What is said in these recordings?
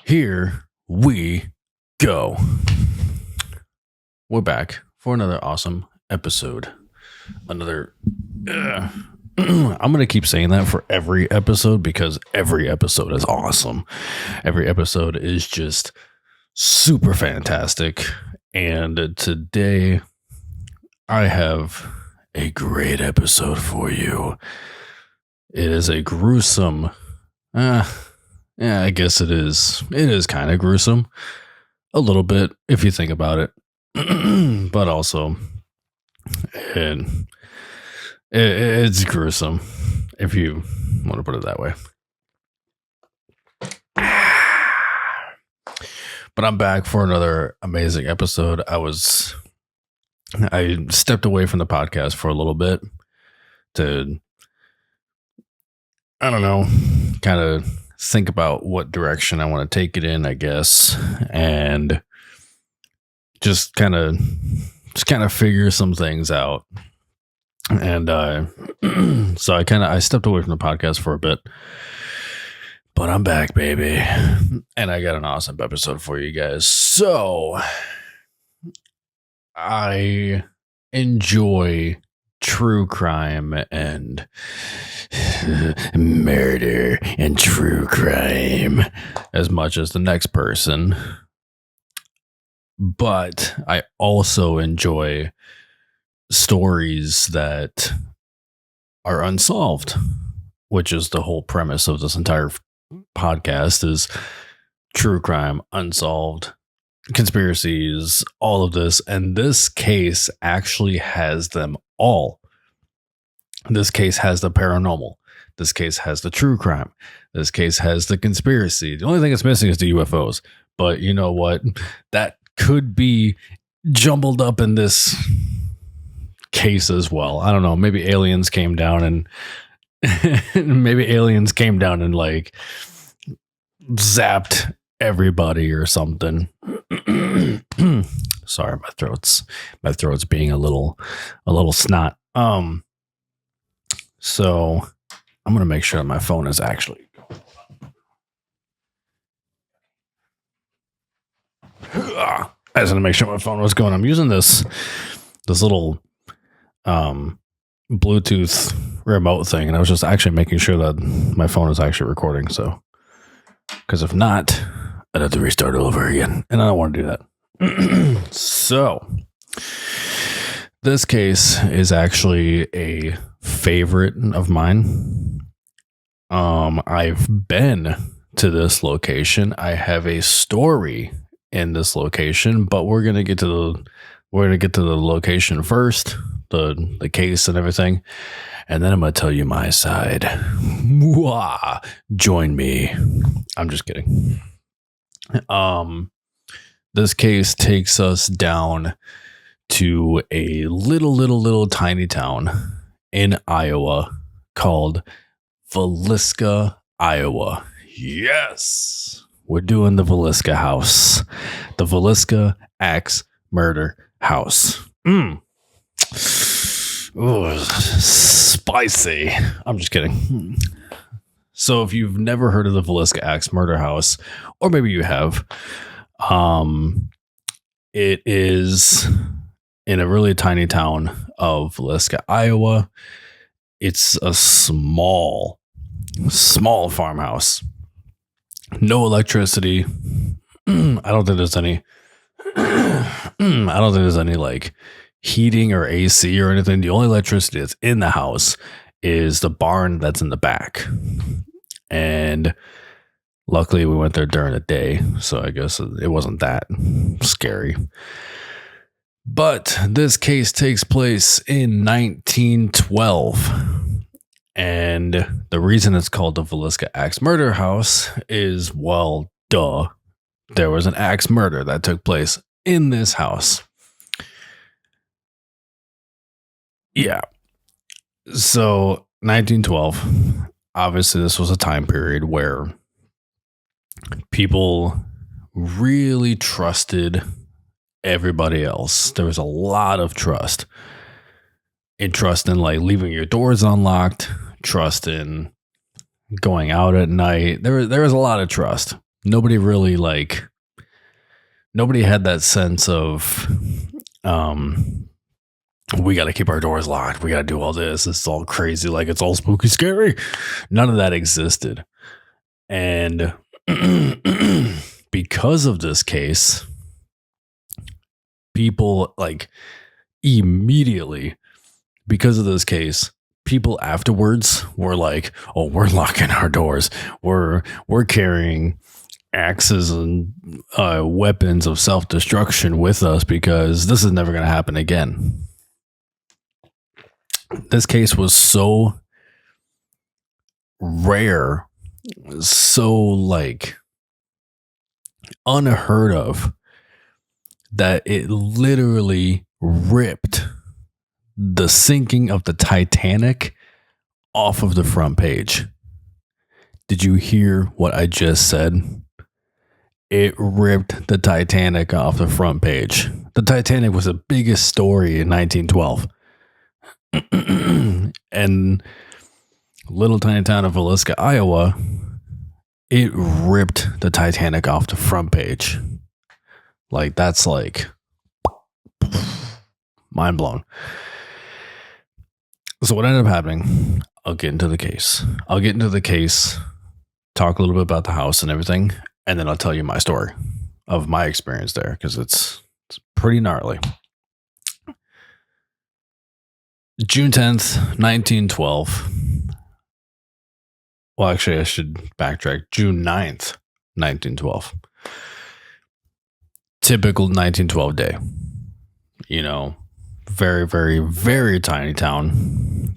Here we go. We're back for another awesome episode. I'm going to keep saying that for every episode because every episode is awesome. Every episode is just super fantastic. And today I have a great episode for you. It is a gruesome... Yeah, I guess it is. It is kind of gruesome. A little bit, if you think about it. But also, it's gruesome, if you want to put it that way. But I'm back for another amazing episode. I stepped away from the podcast for a little bit to, I don't know, kind of think about what direction I want to take it in, I guess, and just kind of figure some things out. And so I stepped away from the podcast for a bit, but I'm back, baby, and I got an awesome episode for you guys. So I enjoy true crime and murder and true crime as much as the next person, but I also enjoy stories that are unsolved, which is the whole premise of this entire podcast, is true crime, unsolved conspiracies, all of this. And this case actually has them all. This case has the paranormal. This case has the true crime. This case has the conspiracy. The only thing it's missing is the UFOs. But you know what? That could be jumbled up in this case as well. I don't know. Maybe aliens came down and like zapped everybody or something. Sorry, my throat's being a little snot. So I'm gonna make sure my phone is actually going. I just want to make sure my phone was going. I'm using this little Bluetooth remote thing, and I was just actually making sure that my phone is actually recording. So, because if not, I'd have to restart over again, and I don't want to do that. So, this case is actually a favorite of mine. I've been to this location. I have a story in this location, but we're gonna get to the location first, the case and everything, and then I'm gonna tell you my side. Mwah! Join me. I'm just kidding. This case takes us down to a little tiny town in Iowa called Villisca, Iowa. Yes, we're doing the Villisca house, the Villisca axe murder house. Ooh, spicy. I'm just kidding. So if you've never heard of the Villisca axe murder house, or maybe you have, it is in a really tiny town of Villisca, Iowa. It's a small farmhouse. No electricity. I don't think there's any like heating or AC or anything. The only electricity that's in the house is the barn that's in the back. And luckily we went there during the day, so I guess it wasn't that scary. But this case takes place in 1912. And the reason it's called the Villisca Axe Murder House is, well, duh. There was an axe murder that took place in this house. Yeah. So 1912, obviously this was a time period where people really trusted everybody else. There was a lot of trust in like leaving your doors unlocked, trust in going out at night. There was a lot of trust. nobody really nobody had that sense of we got to keep our doors locked. We got to do all this. It's all crazy. Like it's all spooky, scary. None of that existed. And because of this case, people immediately, because of this case, people afterwards were like, oh, we're locking our doors. We're carrying axes and weapons of self-destruction with us because this is never going to happen again. This case was so rare, so unheard of, that it literally ripped the sinking of the Titanic off of the front page. Did you hear what I just said? It ripped the Titanic off the front page. The Titanic was the biggest story in 1912. And little tiny town of Villisca, Iowa, it ripped the Titanic off the front page. That's mind blown. So what ended up happening, I'll get into the case, talk a little bit about the house and everything, and then I'll tell you my story of my experience there, because it's pretty gnarly. June 10th, 1912. Well, actually, I should backtrack. June 9th, 1912. Typical 1912 day. Very, very, very tiny town.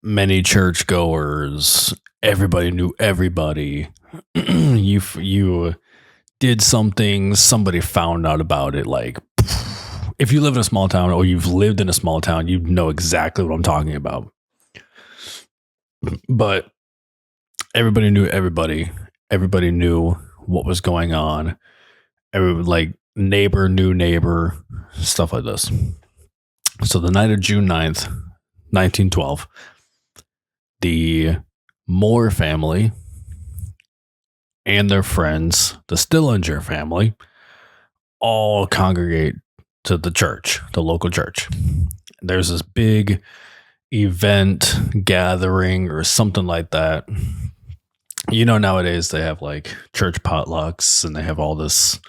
Many churchgoers. Everybody knew everybody. You did something, somebody found out about it. If you live in a small town or you've lived in a small town, you know exactly what I'm talking about. But everybody knew everybody. Everybody knew what was going on. Neighbor knew neighbor, stuff like this. So the night of June 9th, 1912, the Moore family and their friends, the Stillinger family, all congregate to the church, the local church. There's this big event, gathering, or something like that. Nowadays they have church potlucks and they have all this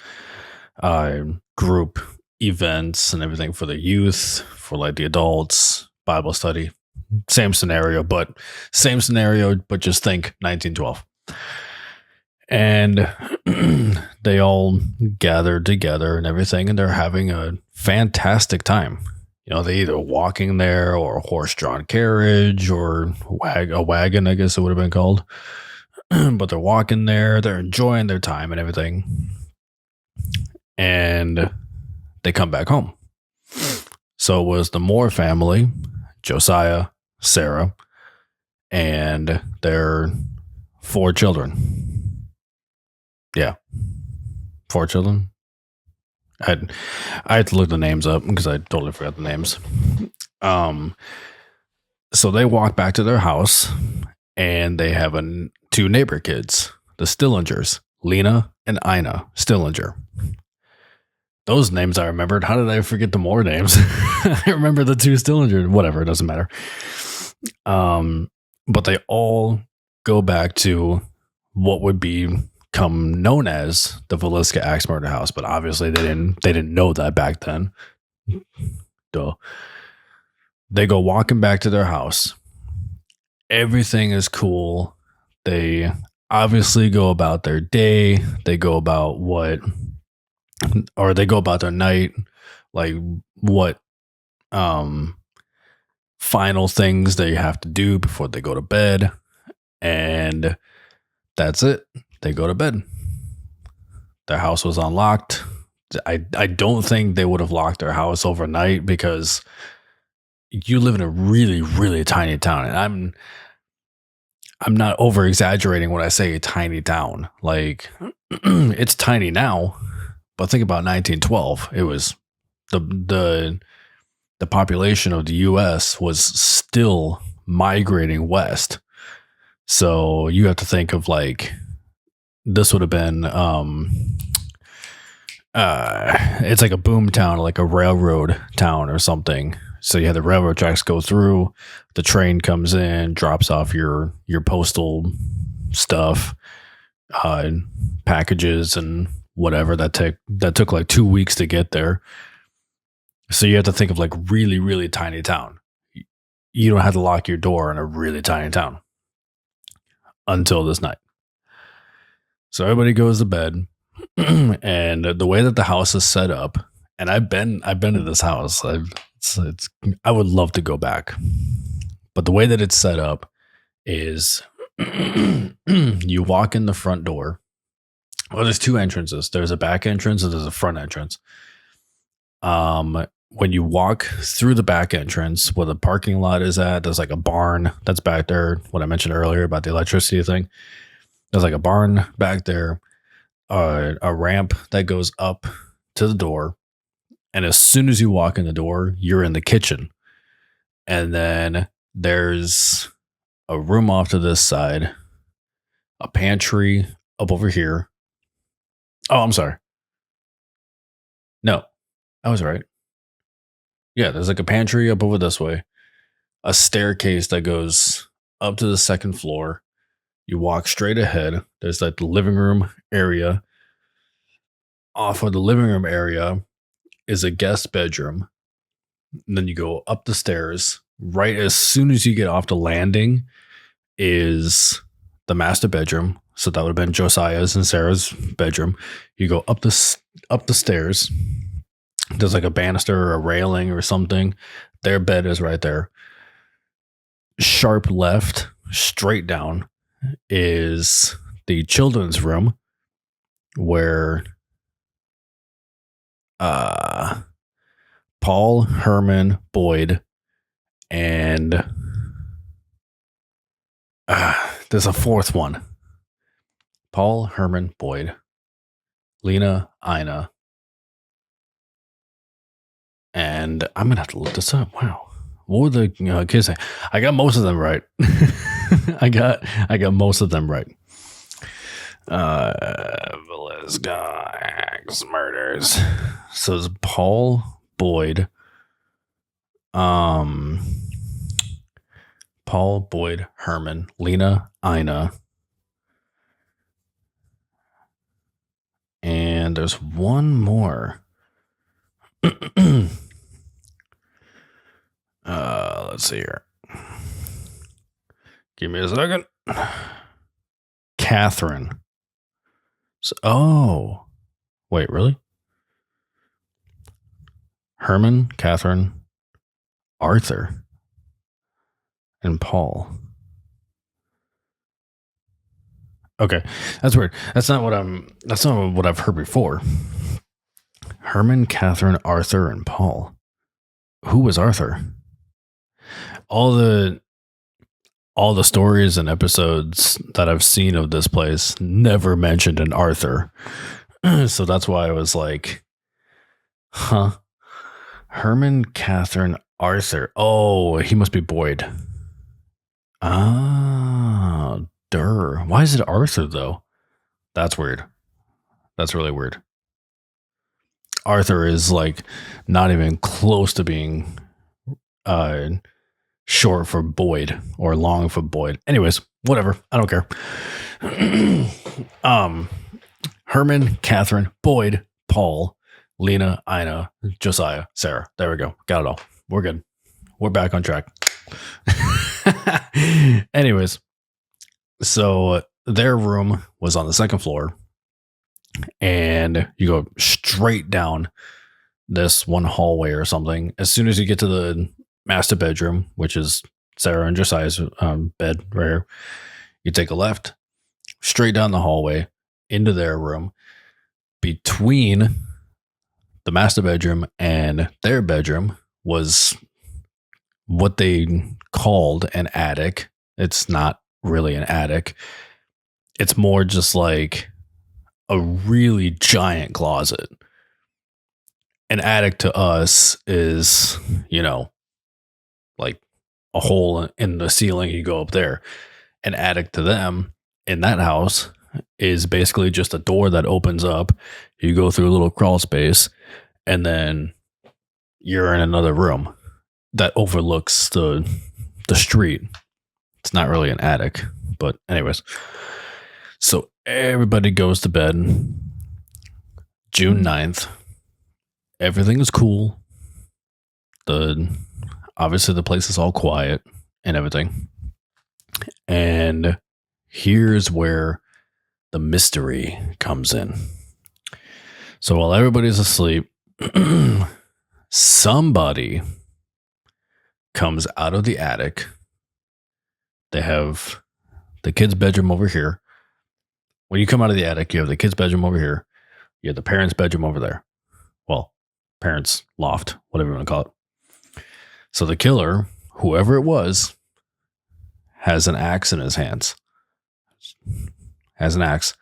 group events and everything for the youth, for the adults, Bible study. Same scenario, but just think 1912. And they all gathered together and everything, and they're having a fantastic time. They either walking there or a horse-drawn carriage or a wagon, I guess it would have been called. But they're walking there, they're enjoying their time and everything. And they come back home. So it was the Moore family, Josiah, Sarah, and their 4 children. Yeah. 4 children. I had to look the names up because I totally forgot the names. So they walk back to their house and they have 2 neighbor kids, the Stillingers, Lena and Ina Stillinger. Those names I remembered. How did I forget the Moore names? I remember the 2 Stillinger. Whatever, it doesn't matter. But they all go back to what would become known as the Villisca Axe Murder House, but obviously they didn't know that back then. Duh. They go walking back to their house. Everything is cool. They obviously go about their day. They go about they go about their night, what final things they have to do before they go to bed. And that's it. They go to bed. Their house was unlocked. I don't think they would have locked their house overnight, because you live in a really, really tiny town. And I'm not over exaggerating when I say a tiny town. It's tiny now, but think about 1912. It was the population of the U.S. was still migrating west. So you have to think of this would have been it's like a boom town, like a railroad town or something. So you had the railroad tracks go through, the train comes in, drops off your postal stuff, packages and whatever that took like 2 weeks to get there. So you have to think of like really, really tiny town. You don't have to lock your door in a really tiny town until this night. So everybody goes to bed. And the way that the house is set up, and I've been to this house. I would love to go back, but the way that it's set up is you walk in the front door. Well, there's two entrances. There's a back entrance and there's a front entrance. When you walk through the back entrance where the parking lot is at, there's like a barn that's back there. What I mentioned earlier about the electricity thing. There's like a barn back there. A ramp that goes up to the door, and as soon as you walk in the door, you're in the kitchen, and then there's a room off to this side, a pantry up over here. Oh, I'm sorry. No, I was right. Yeah, there's like a pantry up over this way, a staircase that goes up to the second floor. You walk straight ahead. There's like the living room area. Off of the living room area is a guest bedroom. And then you go up the stairs. Right as soon as you get off the landing is the master bedroom. So that would have been Josiah's and Sarah's bedroom. You go up the stairs. There's like a banister or a railing or something. Their bed is right there. Sharp left, straight down is the children's room where Paul, Herman, Boyd, and there's a fourth one. Paul, Herman, Boyd, Lena, Ina, and I'm gonna have to look this up. Wow, what were the kids say? I got most of them right. I got most of them right. Villisca Axe murders. So it's Paul, Boyd, Paul, Boyd, Herman, Lena, Ina, and there's one more. Let's see here. Give me a second. Catherine. So, wait, really? Herman, Catherine, Arthur, and Paul. Okay, that's weird. That's not what I've heard before. Herman, Catherine, Arthur, and Paul. Who was Arthur? All the stories and episodes that I've seen of this place never mentioned an Arthur. So that's why I was like, huh? Herman, Catherine, Arthur. Oh, he must be Boyd. Ah, why is it Arthur though? That's weird. That's really weird. Arthur is like not even close to being short for Boyd or long for Boyd. Anyways, whatever. I don't care. Herman, Catherine, Boyd, Paul, Lena, Ina, Josiah, Sarah. There we go. Got it all. We're good. We're back on track. Anyways, so their room was on the second floor, and you go straight down this one hallway or something. As soon as you get to the master bedroom, which is Sarah and Josiah's bed right here, you take a left, straight down the hallway into their room. Between the master bedroom and their bedroom was what they called an attic. It's not really an attic. It's more just like a really giant closet. An attic to us is, like a hole in the ceiling. You go up there. An attic to them in that house is basically just a door that opens up. You go through a little crawl space, and then you're in another room that overlooks the street. It's not really an attic, but anyways. So everybody goes to bed. June 9th. Everything is cool. Obviously the place is all quiet and everything. And here's where the mystery comes in. So while everybody's asleep, somebody comes out of the attic. They have the kid's bedroom over here. When you come out of the attic, you have the kid's bedroom over here. You have the parents' bedroom over there. Well, parents' loft, whatever you want to call it. So the killer, whoever it was, has an axe in his hands. Has an axe.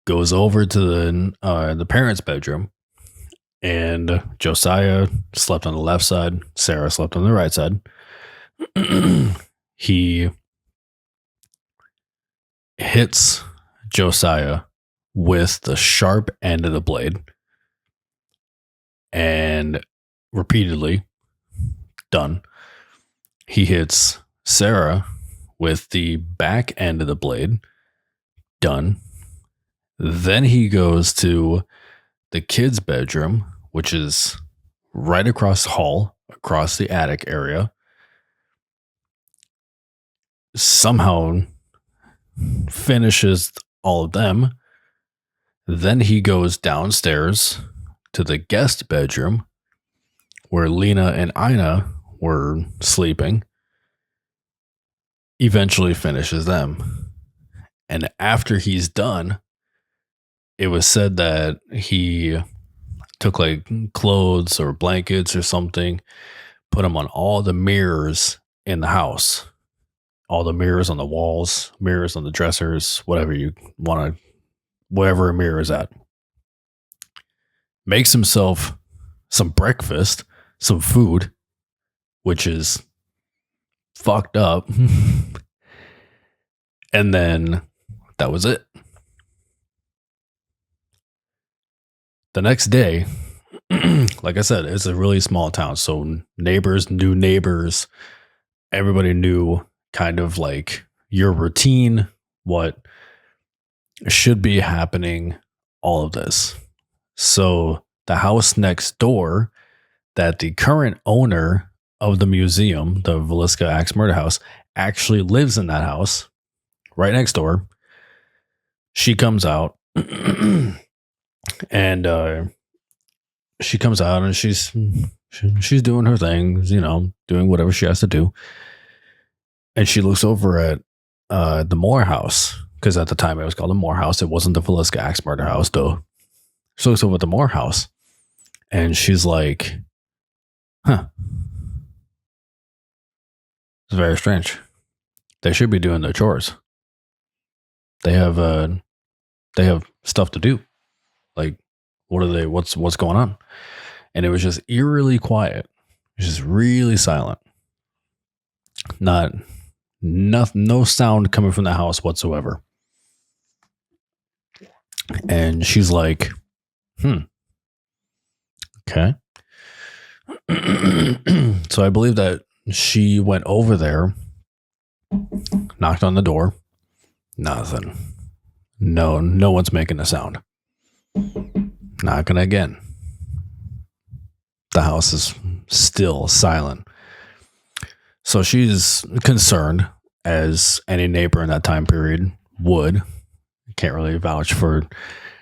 Goes over to the parents' bedroom. And Josiah slept on the left side. Sarah slept on the right side. He hits Josiah with the sharp end of the blade. And repeatedly, done. He hits Sarah with the back end of the blade. Done. Then he goes to the kid's bedroom, which is right across the hall, across the attic area. Somehow finishes all of them. Then he goes downstairs to the guest bedroom where Lena and Ina were sleeping. Eventually finishes them. And after he's done, it was said that he took like clothes or blankets or something, put them on all the mirrors in the house. All the mirrors on the walls, mirrors on the dressers, whatever you want to, wherever a mirror is at. Makes himself some breakfast, some food, which is fucked up. And then that was it. The next day, like I said, it's a really small town. So neighbors knew neighbors. Everybody knew kind of like your routine, what should be happening, all of this. So the house next door that the current owner of the museum, the Villisca Axe Murder House, actually lives in that house right next door. She comes out and she comes out and she's doing her things, you know, doing whatever she has to do. And she looks over at the Moore house, because at the time it was called the Moore house. It wasn't the Villisca Axe Murder House, though. She looks over at the Moore house and she's like, huh. It's very strange. They should be doing their chores. They have stuff to do. Like, what are they? What's going on? And it was just eerily quiet. It was just really silent. No sound coming from the house whatsoever. And she's like, okay. So I believe that she went over there, knocked on the door. Nothing. No one's making a sound. Knocking again. The house is still silent. So she's concerned, as any neighbor in that time period would. Can't really vouch for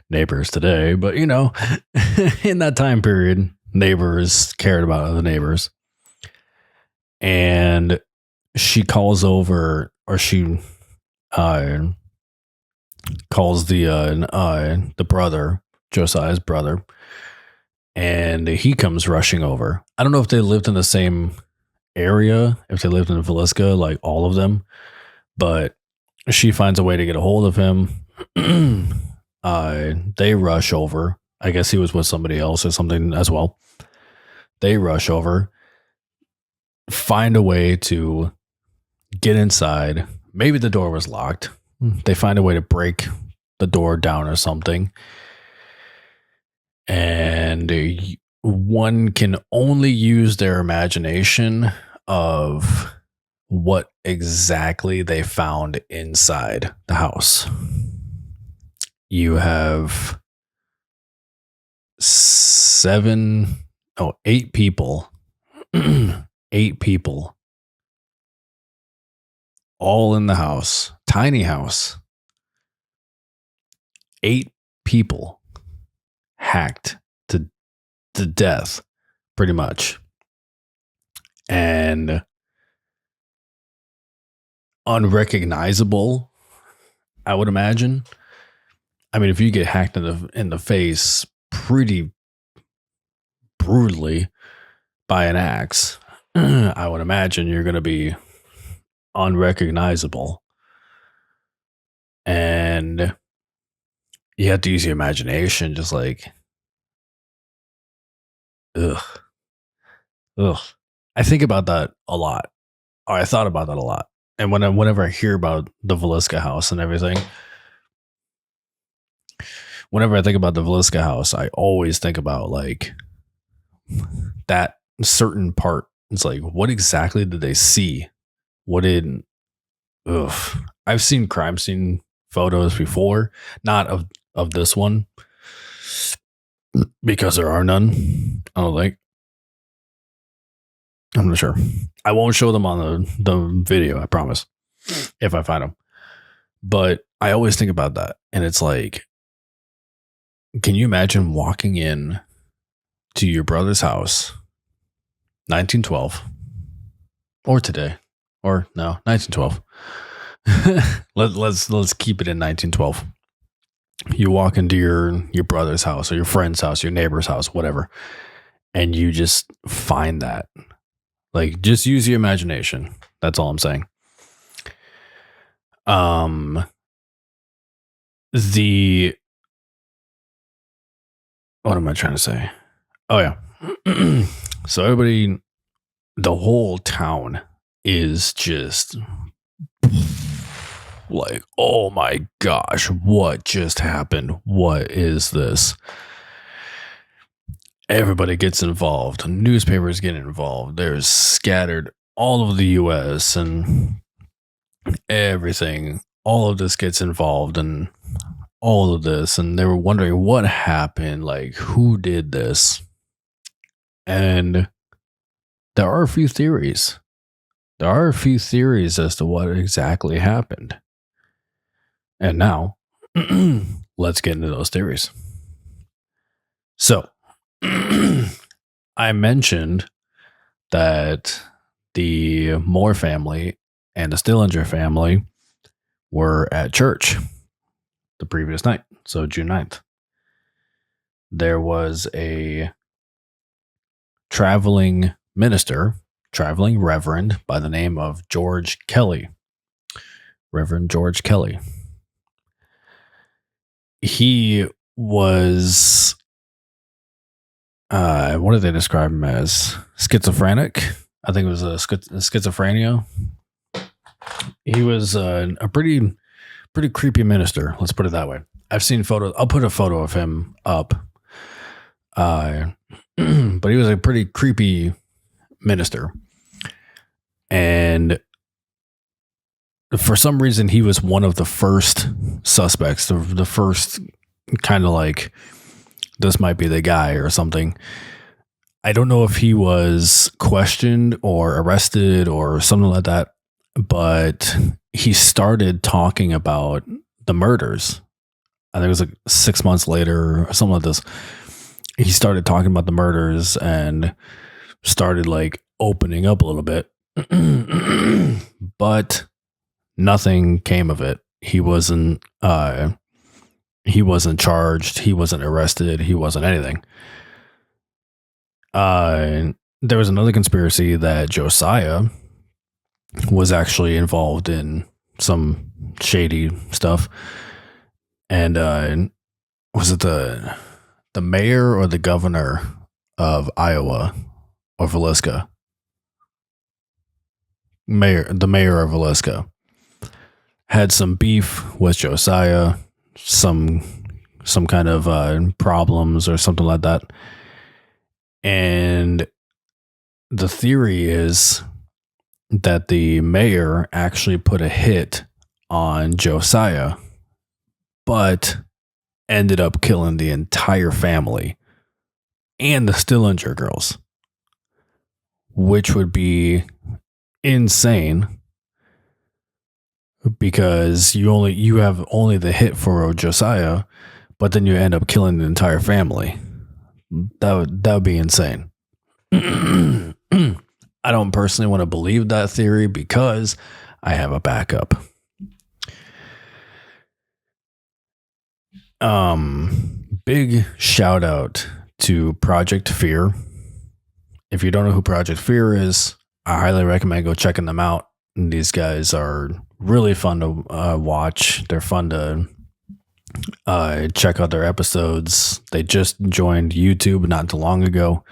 neighbors today, but you know, in that time period, neighbors cared about other neighbors. And she calls over, or she calls the brother, Josiah's brother, and he comes rushing over. I don't know if they lived in the same area, if they lived in Villisca, like all of them, but she finds a way to get a hold of him. They rush over. I guess he was with somebody else or something as well. They rush over, find a way to get inside. Maybe the door was locked. They find a way to break the door down or something. And one can only use their imagination of what exactly they found inside the house. You have 8 people, 8 people, all in the house, tiny house, 8 people hacked to death, pretty much, and unrecognizable, I would imagine. I mean, if you get hacked in the face pretty brutally by an axe, I would imagine you're going to be unrecognizable. And you have to use your imagination, just like, ugh. I think about that a lot. Or I thought about that a lot. And whenever I hear about the Villisca house and everything, whenever I think about the Villisca house, I always think about like that certain part. It's like, what exactly did they see? What did? Ugh. I've seen crime scene photos before, not of this one, because there are none. I don't think. I'm not sure. I won't show them on the video, I promise, if I find them. But I always think about that. And it's like, can you imagine walking in to your brother's house, 1912, or today, or no, 1912. Let's keep it in 1912. You walk into your brother's house or your friend's house, your neighbor's house, whatever, and you just find that. Like, just use your imagination. That's all I'm saying. What am I trying to say? Oh yeah. So everybody, the whole town is just like, oh my gosh, what just happened? What is this? Everybody gets involved. Newspapers get involved. There's scattered all over the US and everything. All of this gets involved in all of this. And they were wondering what happened, like who did this? And there are a few theories. There are a few theories as to what exactly happened. And now, let's get into those theories. So, I mentioned that the Moore family and the Stillinger family were at church the previous night, so June 9th. There was a traveling reverend by the name of George Kelly. Reverend George Kelly. He was, what did they describe him as? Schizophrenic. I think it was a schizophrenia. He was a pretty creepy minister. Let's put it that way. I've seen photos. I'll put a photo of him up. But he was a pretty creepy minister. And for some reason, he was one of the first suspects, the first kind of like, this might be the guy or something. I don't know if he was questioned or arrested or something like that, but he started talking about the murders. I think it was like 6 months later or something like this. He started talking about the murders and started like opening up a little bit, but nothing came of it. He wasn't charged. He wasn't arrested. He wasn't anything. There was another conspiracy that Josiah was actually involved in some shady stuff. And was it the mayor or the governor of Iowa or Villisca? The mayor of Villisca had some beef with Josiah. some kind of problems or something like that. And the theory is that the mayor actually put a hit on Josiah, but ended up killing the entire family and the Stillinger girls, which would be insane because you have only the hit for Josiah, but then you end up killing the entire family. That would be insane. I don't personally want to believe that theory because I have a backup. Big shout out to Project Fear. If you don't know who Project Fear is, I highly recommend go checking them out. These guys are really fun to watch. They're fun to check out their episodes. They just joined YouTube not too long ago.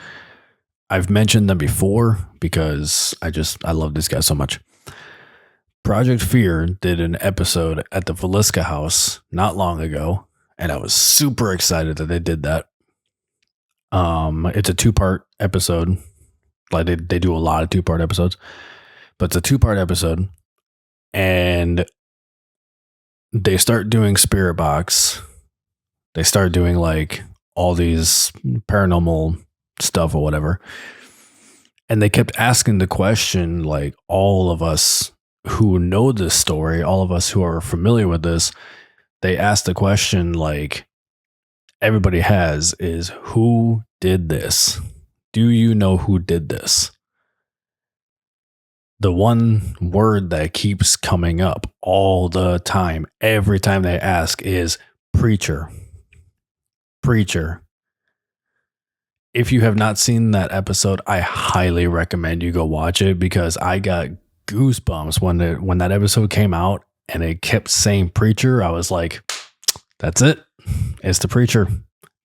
I've mentioned them before because I love this guy so much. Project Fear did an episode at the Villisca house not long ago, and I was super excited that they did that. It's a 2-part episode. Like they do a lot of 2-part episodes, but it's a 2-part episode, and they start doing Spirit Box. They start doing like all these paranormal stuff or whatever. And they kept asking the question, like all of us who know this story, all of us who are familiar with this, they asked the question like everybody has is, who did this? Do you know who did this? The one word that keeps coming up all the time, every time they ask, is preacher. Preacher. If you have not seen that episode, I highly recommend you go watch it because I got goosebumps when that episode came out and it kept saying preacher. I was like, that's it. It's the preacher.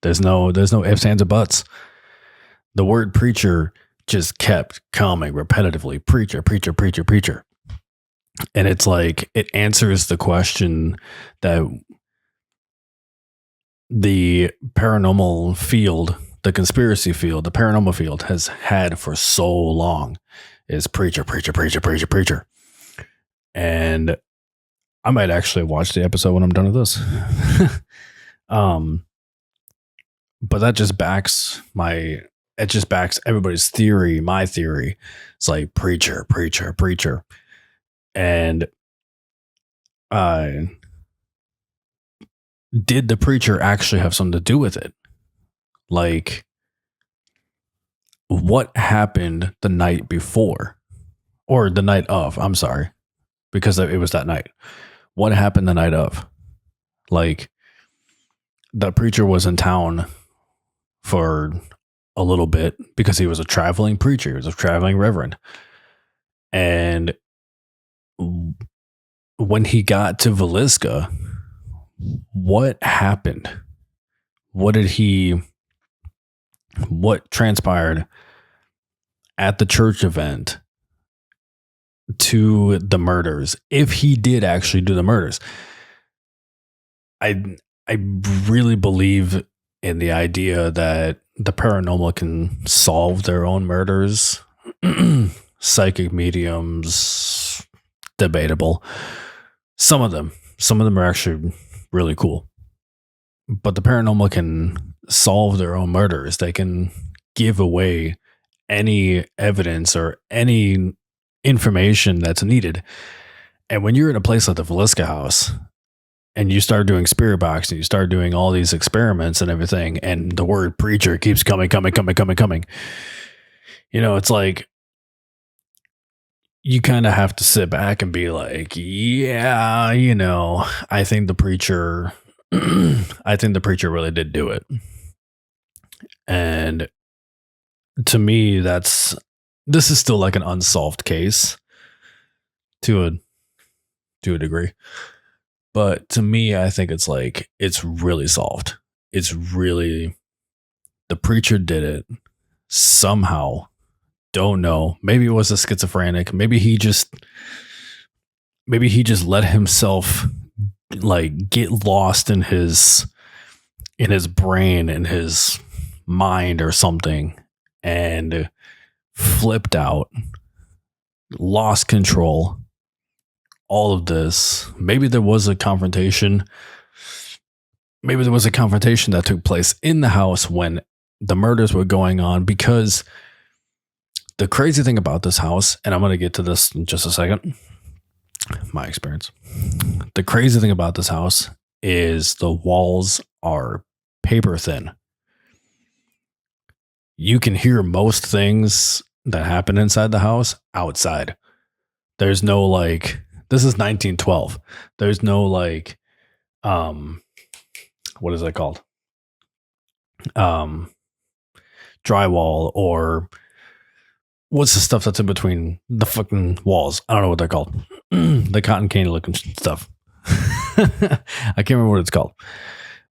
There's no ifs, ands, or buts. The word preacher just kept coming repetitively. Preacher, preacher, preacher, preacher. And it's like, it answers the question that the paranormal field, the conspiracy field, the paranormal field has had for so long is preacher, preacher, preacher, preacher, preacher. And I might actually watch the episode when I'm done with this. But that just backs everybody's theory, my theory. It's like preacher, preacher, preacher. And did the preacher actually have something to do with it? Like, what happened the night before? Or the night of, I'm sorry. Because it was that night. What happened the night of? Like, the preacher was in town for a little bit because he was a traveling preacher. He was a traveling reverend. And when he got to Villisca, what happened? What transpired at the church event to the murders? If he did actually do the murders, I really believe in the idea that the paranormal can solve their own murders. Psychic mediums, debatable. Some of them are actually really cool. But the paranormal can solve their own murders. They can give away any evidence or any information that's needed. And when you're in a place like the Villisca house and you start doing Spirit Box and you start doing all these experiments and everything, and the word preacher keeps coming. You know, it's like, you kind of have to sit back and be like, yeah, you know, I think the preacher really did do it. And to me, this is still like an unsolved case to a degree. But to me, I think it's like, it's really solved. It's really, the preacher did it somehow. Don't know. Maybe it was a schizophrenic. Maybe he just let himself like get lost in his brain, in his mind or something, and flipped out, lost control. All of this. Maybe there was a confrontation. Maybe there was a confrontation that took place in the house when the murders were going on, because the crazy thing about this house, and I'm going to get to this in just a second, my experience. The crazy thing about this house is the walls are paper thin. You can hear most things that happen inside the house outside. There's no like, this is 1912. There's no like, what is that called? Drywall, or what's the stuff that's in between the fucking walls? I don't know what they're called. The cotton candy looking stuff. I can't remember what it's called.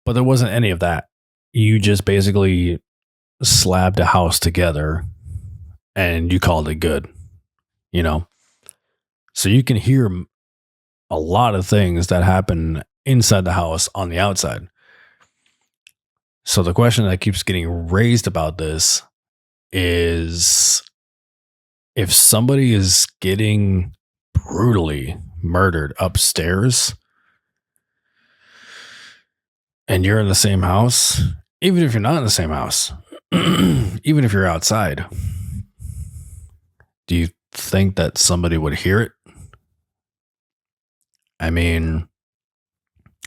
But there wasn't any of that. You just basically slabbed a house together and you called it good, you know? So you can hear a lot of things that happen inside the house on the outside. So the question that keeps getting raised about this is, if somebody is getting brutally murdered upstairs and you're in the same house, even if you're not in the same house, even if you're outside, do you think that somebody would hear it? I mean,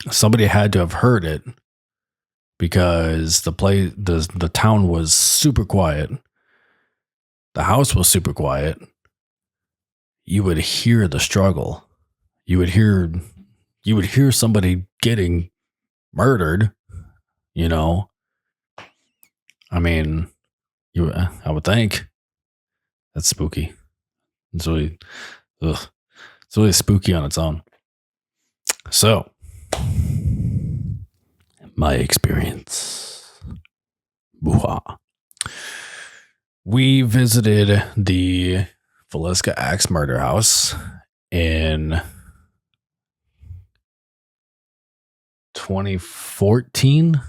somebody had to have heard it, because the town was super quiet. The house was super quiet. You would hear the struggle. You would hear somebody getting murdered, you know? I mean, I would think. That's spooky. It's really spooky on its own. So, my experience. Boo-ha. We visited the Villisca axe murder house in 2014,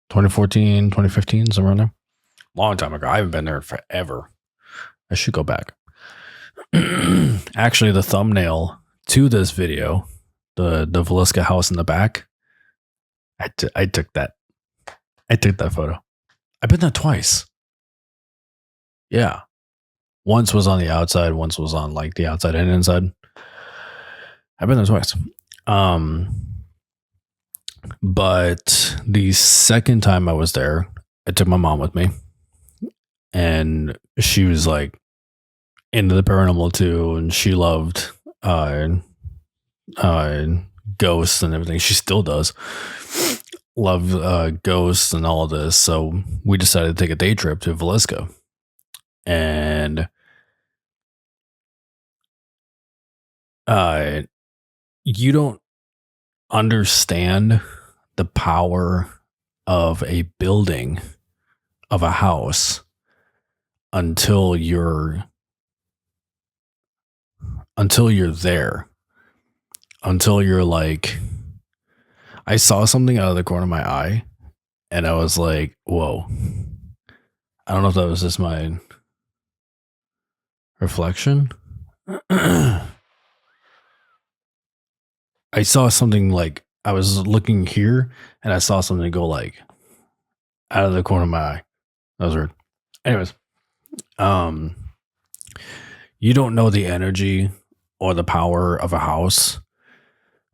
2015, somewhere in there. Long time ago. I haven't been there forever. I should go back. Actually, the thumbnail to this video, the Villisca house in the back, I took that. I took that photo. I've been there twice. Yeah. Once was on the outside, once was on like the outside and inside. I've been there twice. But the second time I was there, I took my mom with me, and she was like into the paranormal too, and she loved ghosts and everything. She still does love ghosts and all of this. So we decided to take a day trip to Villisca, and you don't understand the power of a building, of a house, until you're there, until you're like, I saw something out of the corner of my eye and I was like, whoa. I don't know if that was just my reflection. I saw something, like I was looking here and I saw something go like out of the corner of my eye. That was weird. Anyways, you don't know the energy or the power of a house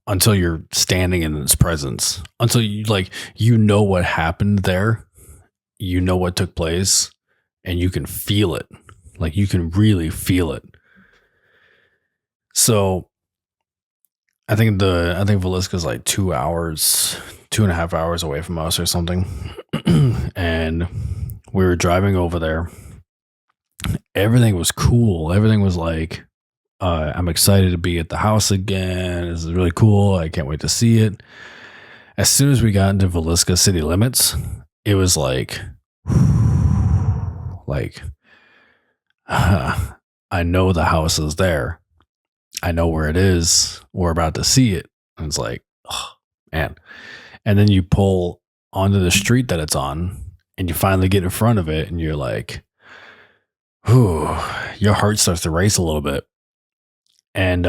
until you're standing in its presence, until you know what happened there, you know what took place, and you can feel it. Like, you can really feel it. So I think Villisca is like 2.5 hours away from us or something. And we were driving over there. Everything was cool. Everything was like, I'm excited to be at the house again. This is really cool. I can't wait to see it. As soon as we got into Villisca city limits, it was like, I know the house is there. I know where it is. We're about to see it. And it's like, oh, man. And then you pull onto the street that it's on, and you finally get in front of it, and you're like, whew, your heart starts to race a little bit. And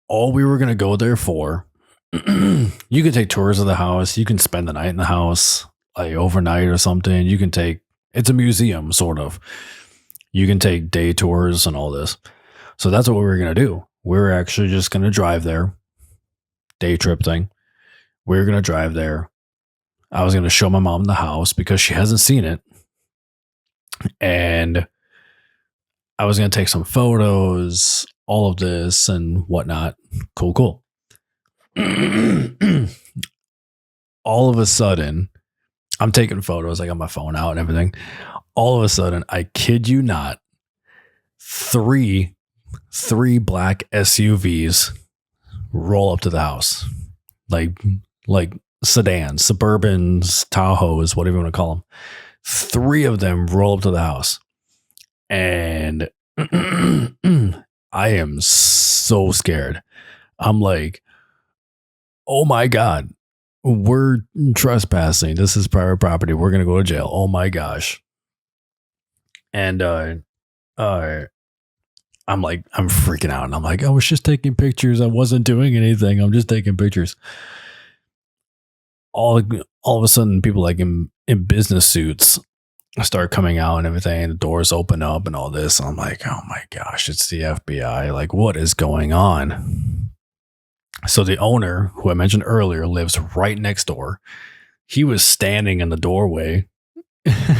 all we were going to go there for, you can take tours of the house. You can spend the night in the house, like overnight or something. You can take, it's a museum, sort of. You can take day tours and all this. So that's what we were going to do. We were actually just going to drive there. Day trip thing. We were going to drive there. I was going to show my mom the house because she hasn't seen it. And I was going to take some photos, all of this and whatnot. Cool. All of a sudden, I'm taking photos. I got my phone out and everything. All of a sudden, I kid you not, three black SUVs roll up to the house, like sedans, Suburbans, Tahoes, whatever you want to call them. 3 of them roll up to the house, and I am so scared. I'm like, oh my God, we're trespassing. This is private property. We're going to go to jail. Oh my gosh. And I'm like, I'm freaking out. And I'm like, I was just taking pictures. I wasn't doing anything. I'm just taking pictures. All of a sudden, people like in business suits start coming out and everything. The doors open up and all this. I'm like, oh my gosh, it's the FBI. Like, what is going on? So the owner, who I mentioned earlier, lives right next door. He was standing in the doorway,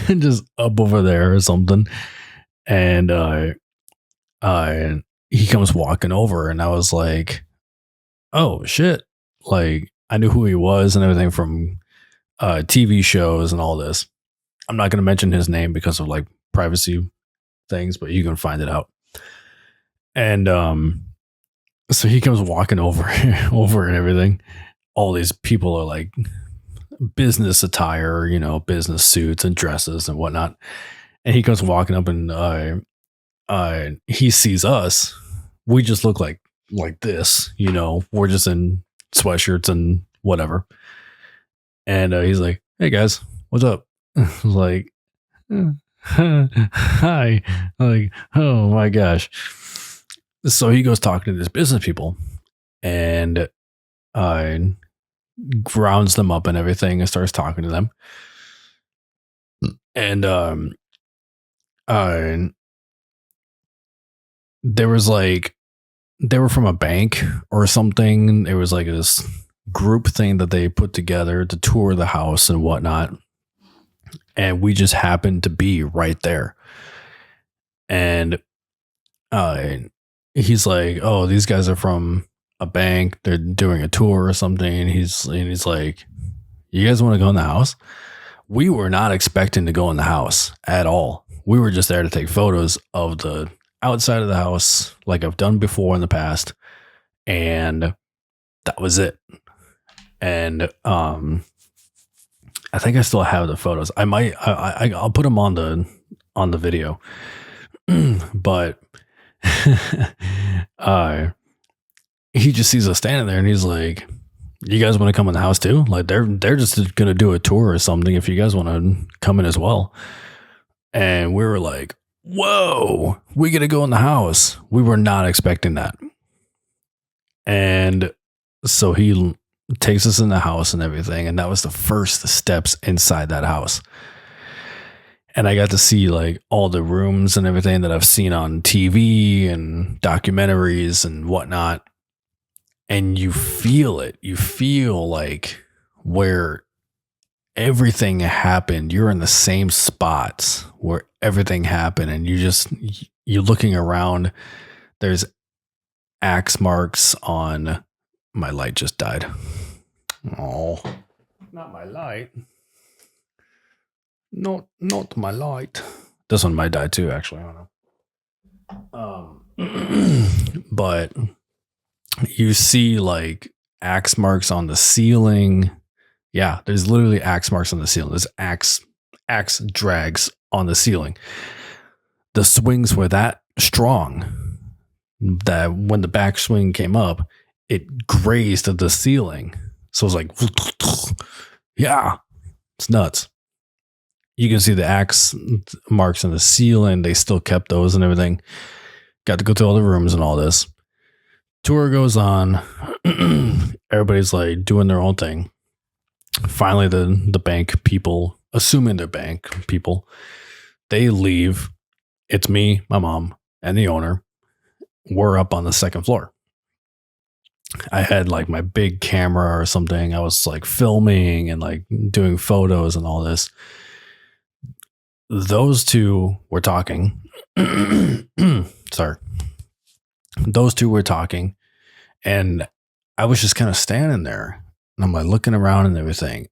just up over there or something. And he comes walking over, and I was like, oh shit. Like, I knew who he was and everything from TV shows and all this. I'm not going to mention his name because of like privacy things, but you can find it out. And so he comes walking over and everything. All these people are like business attire, business suits and dresses and whatnot. And he comes walking up, and he sees us. We just look like this, we're just in sweatshirts and whatever. And he's like, hey guys, what's up? I was like, hi. Like, oh my gosh. So he goes talking to these business people and grounds them up and everything and starts talking to them. And there was like, they were from a bank or something. There was like this group thing that they put together to tour the house and whatnot. And we just happened to be right there. And he's like, oh, these guys are from a bank. They're doing a tour or something. And he's like, you guys want to go in the house? We were not expecting to go in the house at all. We were just there to take photos of the outside of the house, like I've done before in the past. And that was it. And I think I still have the photos. I'll put them on the video. But he just sees us standing there and he's like, you guys want to come in the house too? Like they're just gonna do a tour or something if you guys want to come in as well. And we were like, whoa, we gotta go in the house. We were not expecting that. And so he takes us in the house and everything. And that was the first steps inside that house. And I got to see like all the rooms and everything that I've seen on TV and documentaries and whatnot. And you feel it. You feel like where everything happened, you're in the same spots where everything happened. And you're looking around. There's axe marks on. My light just died. Oh, not my light. Not my light. This one might die too, actually. I don't know. But you see like axe marks on the ceiling. Yeah, there's literally axe marks on the ceiling. There's axe drags on the ceiling. The swings were that strong that when the backswing came up, it grazed the ceiling. So it was like, yeah, it's nuts. You can see the axe marks in the ceiling. They still kept those and everything. Got to go through all the rooms and all this. Tour goes on. Everybody's like doing their own thing. Finally, the bank people, assuming they're bank people, they leave. It's me, my mom, and the owner. We're up on the second floor. I had like my big camera or something. I was like filming and like doing photos and all this. Those two were talking. Sorry. Those two were talking, and I was just kind of standing there, and I'm like looking around and everything,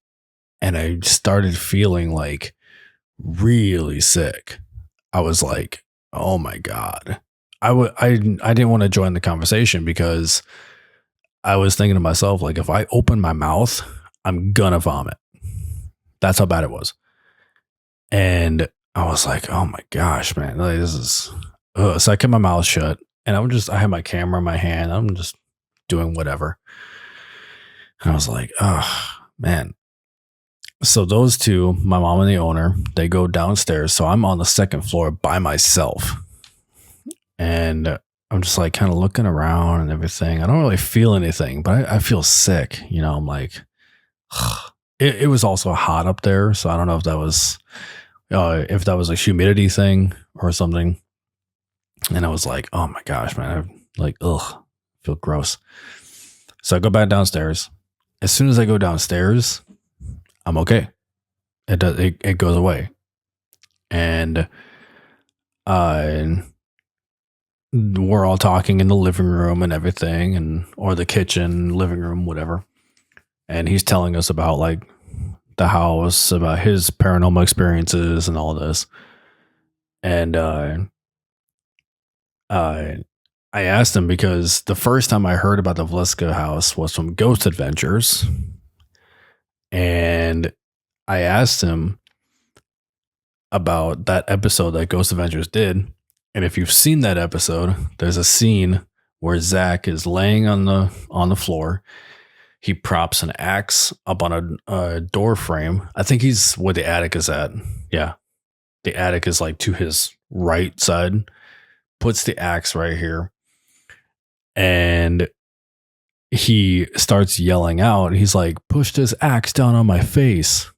and I started feeling like really sick. I was like, oh my God. I didn't want to join the conversation because I was thinking to myself, like, if I open my mouth, I'm gonna vomit. That's how bad it was. And I was like, oh my gosh, man, like, this is, so I kept my mouth shut, and I had my camera in my hand. I'm just doing whatever. And I was like, oh man. So those two, my mom and the owner, they go downstairs. So I'm on the second floor by myself. And I'm just like kind of looking around and everything. I don't really feel anything, but I feel sick. You know, I'm like, it was also hot up there. So I don't know if that was a humidity thing or something. And I was like, oh my gosh, man. I'm like, ugh, feel gross. So I go back downstairs. As soon as I go downstairs, I'm okay. It goes away. And we're all talking in the living room and everything, or the kitchen, living room, whatever. And he's telling us about like the house, about his paranormal experiences and all this. And I asked him because the first time I heard about the Villisca house was from Ghost Adventures. And I asked him about that episode that Ghost Adventures did. And if you've seen that episode, there's a scene where Zach is laying on the floor. He props an axe up on a door frame. I think he's where the attic is at. Yeah. The attic is like to his right side. Puts the axe right here. And he starts yelling out. He's like, push this axe down on my face.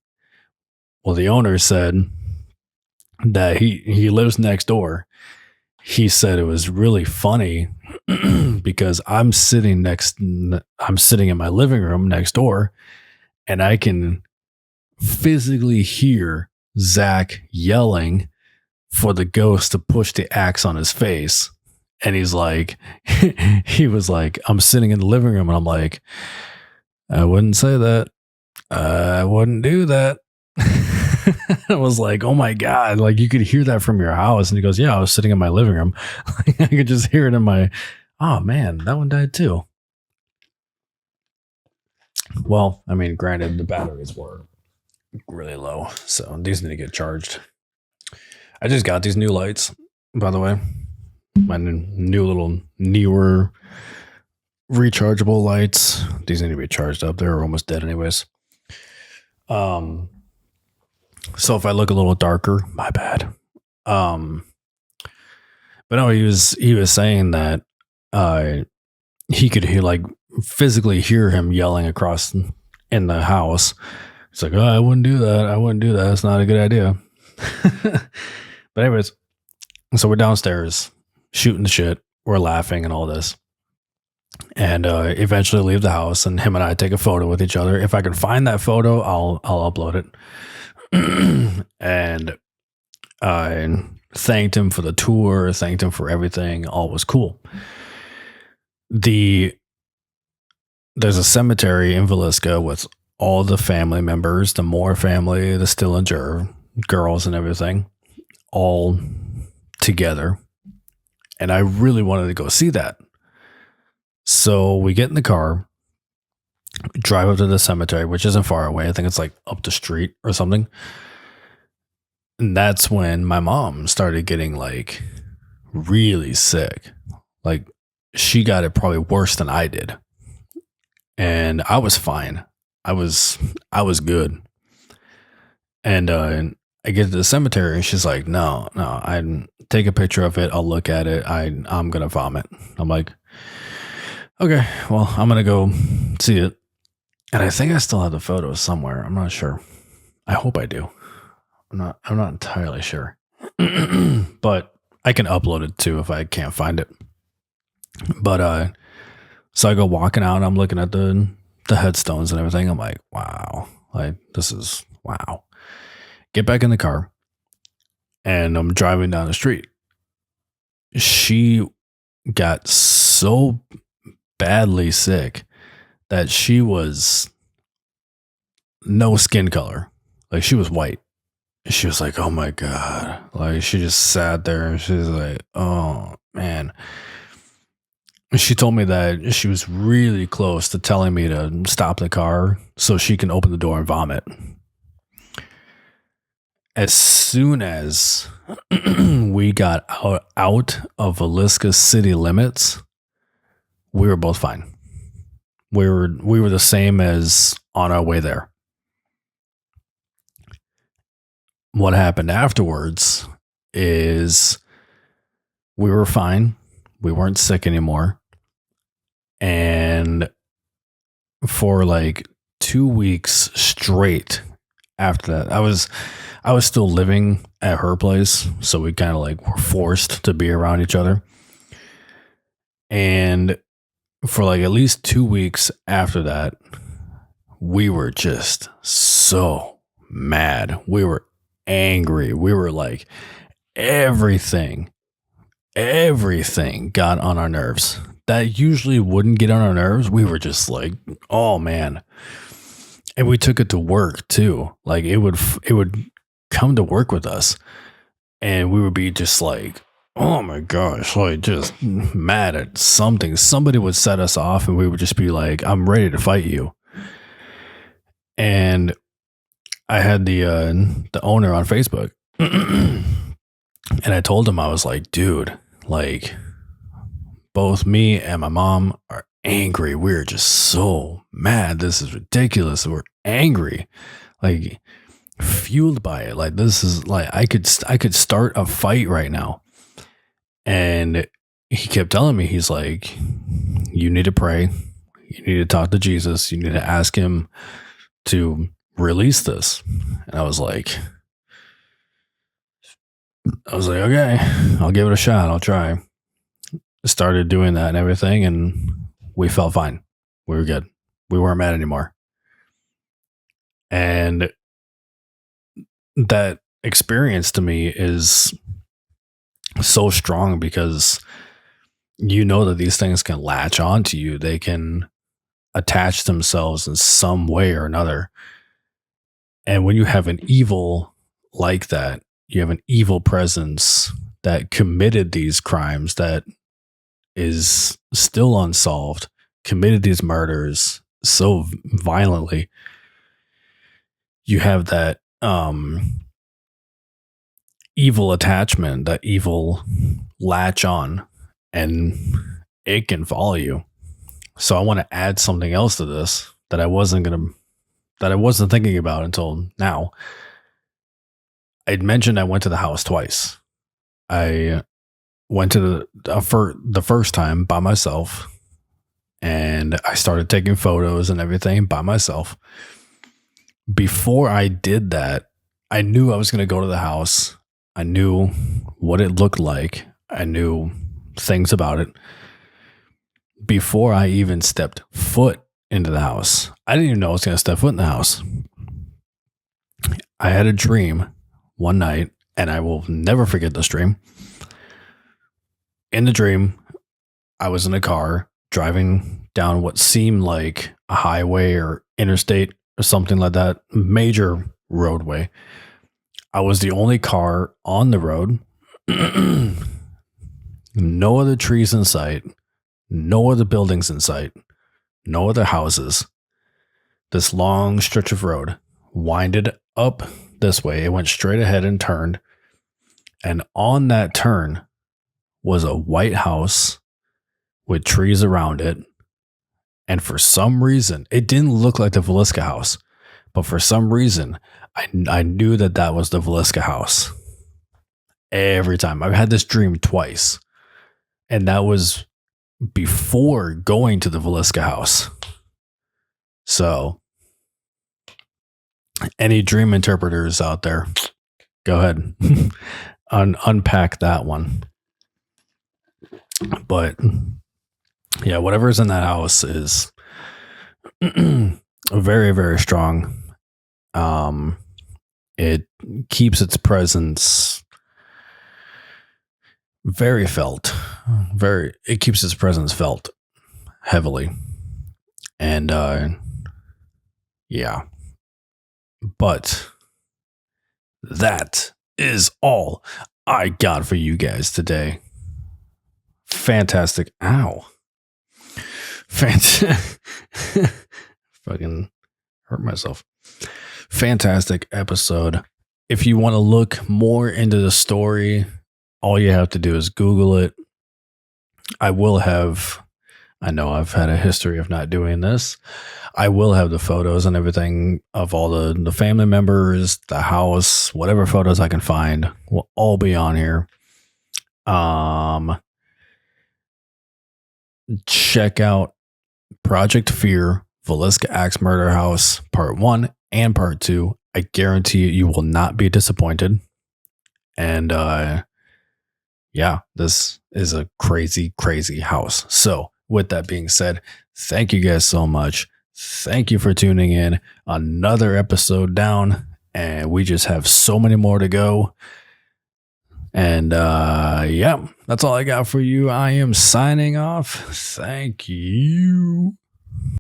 Well, the owner said that he lives next door. He said it was really funny because I'm sitting in my living room next door, and I can physically hear Zach yelling for the ghost to push the axe on his face. And he was like, I'm sitting in the living room, and I'm like, I wouldn't say that. I wouldn't do that. I was like, oh my God, like you could hear that from your house. And he goes, yeah, I was sitting in my living room. I could just hear it in my, oh man, that one died too. Well, I mean, granted, the batteries were really low, so these need to get charged. I just got these new lights, by the way. My new little newer rechargeable lights. These need to be charged up. They're almost dead anyways. So if I look a little darker, my bad. But no, he was saying that he could hear, like, physically hear him yelling across in the house. It's like, oh, I wouldn't do that. I wouldn't do that. That's not a good idea. But anyways, so we're downstairs shooting the shit. We're laughing and all this. And eventually leave the house, and him and I take a photo with each other. If I can find that photo, I'll upload it. And I thanked him for the tour, thanked him for everything. All was cool. There's a cemetery in Villisca with all the family members, the Moore family, the Stillinger girls and everything, all together. And I really wanted to go see that. So we get in the car, drive up to the cemetery, which isn't far away. I think it's like up the street or something. And that's when my mom started getting like really sick. Like she got it probably worse than I did. and I was fine. I was good. And I get to the cemetery, and she's like, "No, no, I take a picture of it. I'll look at it. I'm gonna vomit." I'm like, "Okay, well, I'm gonna go see it." And I think I still have the photos somewhere. I'm not sure. I hope I do. I'm not entirely sure. But I can upload it too if I can't find it. But so I go walking out, and I'm looking at the headstones and everything. I'm like, wow, like this is wow. Get back in the car, and I'm driving down the street. She got so badly sick that she was no skin color. Like she was white. She was like, "Oh my God." Like she just sat there and she's like, "Oh man." She told me that she was really close to telling me to stop the car so she can open the door and vomit. As soon as we got out of Villisca city limits, we were both fine. We were the same as on our way there. What happened afterwards is we were fine. We weren't sick anymore. And for like 2 weeks straight after that, I was still living at her place. So we kind of like were forced to be around each other. And for like at least 2 weeks after that, we were just so mad. We were angry. We were like, everything got on our nerves. That usually wouldn't get on our nerves. We were just like, oh man. And we took it to work too. Like it would come to work with us, and we would be just like, oh my gosh, like just mad at something. Somebody would set us off, and we would just be like, I'm ready to fight you. And I had the owner on Facebook, and I told him, I was like, dude, like both me and my mom are angry. We're just so mad. This is ridiculous. We're angry, like fueled by it. Like this is like I could start a fight right now. And he kept telling me, he's like, you need to pray. You need to talk to Jesus. You need to ask him to release this. And I was like, okay, I'll give it a shot. I'll try. Started doing that and everything, and we felt fine. We were good. We weren't mad anymore. And that experience to me is so strong because you know that these things can latch onto you. They can attach themselves in some way or another. And when you have an evil like that, you have an evil presence that committed these crimes, that is still unsolved, committed these murders so violently. You have that evil attachment, that evil latch on, and it can follow you. So I want to add something else to this that I wasn't thinking about until now. I'd mentioned I went to the house twice. I went to the first time by myself, and I started taking photos and everything by myself. Before I did that, I knew I was going to go to the house. I knew what it looked like. I knew things about it. Before I even stepped foot into the house, I didn't even know I was going to step foot in the house. I had a dream one night, and I will never forget this dream. In the dream, I was in a car driving down what seemed like a highway or interstate or something like that, major roadway. I was the only car on the road. No other trees in sight. No other buildings in sight. No other houses. This long stretch of road winded up this way. It went straight ahead and turned. And on that turn was a white house with trees around it And for some reason, it didn't look like the Villisca house, but for some reason, I knew that was the Villisca house. Every time. I've had this dream twice, and that was before going to the Villisca house. So, any dream interpreters out there, go ahead, unpack that one. But yeah, whatever's in that house is very, very strong. It keeps its presence very felt. It keeps its presence felt heavily. And yeah. But that is all I got for you guys today. Fantastic. Ow. Fucking hurt myself. Fantastic episode. If you want to look more into the story, all you have to do is Google it. I know I've had a history of not doing this. I will have the photos and everything of all the family members, the house, whatever photos I can find will all be on here. Check out Project Fear, Villisca Axe Murder House, Part 1 and Part 2. I guarantee you will not be disappointed. And yeah, this is a crazy, crazy house. So with that being said, thank you guys so much. Thank you for tuning in. Another episode down, and we just have so many more to go. And yeah, that's all I got for you. I am signing off. Thank you.